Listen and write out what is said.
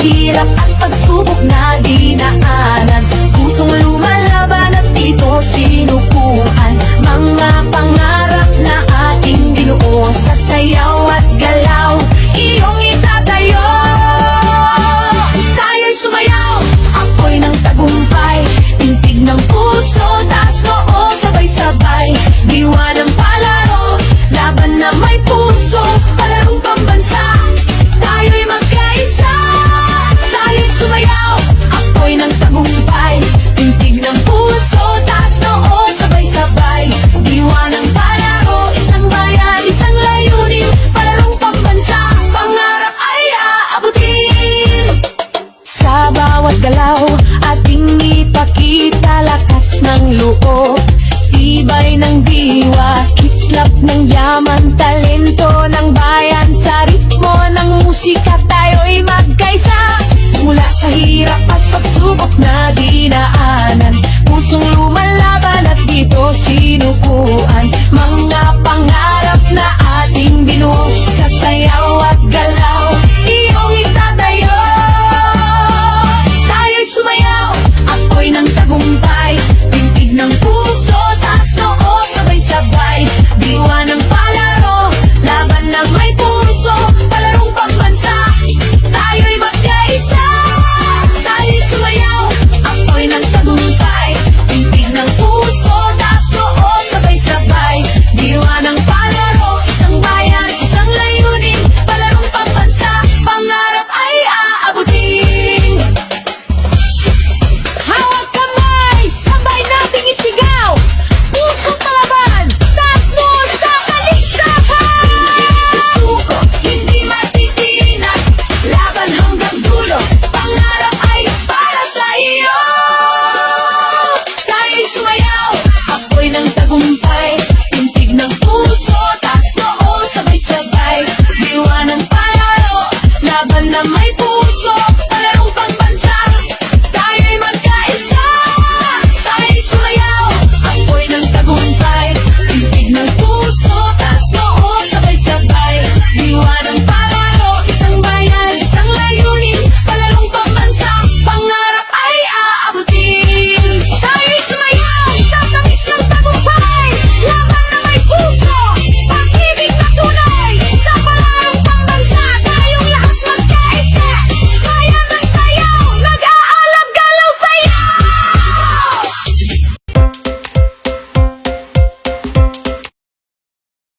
hirap at pagsubok na dinaanan. Pusong lumalaban at dito sinukuhan. Mga pangarap na ating binuo sa sayaw at galaw, iyong itatayo. Tayo'y sumayaw, ako'y ng tagumpay. Tintig ng puso, taas noo, sabay-sabay. Diwa ng palaro, laban na may puso, palarong pambansa. Tayo'y magkaisa, tayo'y sumayaw, ako'y ng tagumpay. Tintig ng puso, taas noo, sabay-sabay. Diwa ng palaro, isang bayan, isang layunin, palarong pambansa. Pangarap ay aabutin. Sa bawat galaw, ating ipakita lakas ng loob, tibay ng diwa, kislap ng yaman.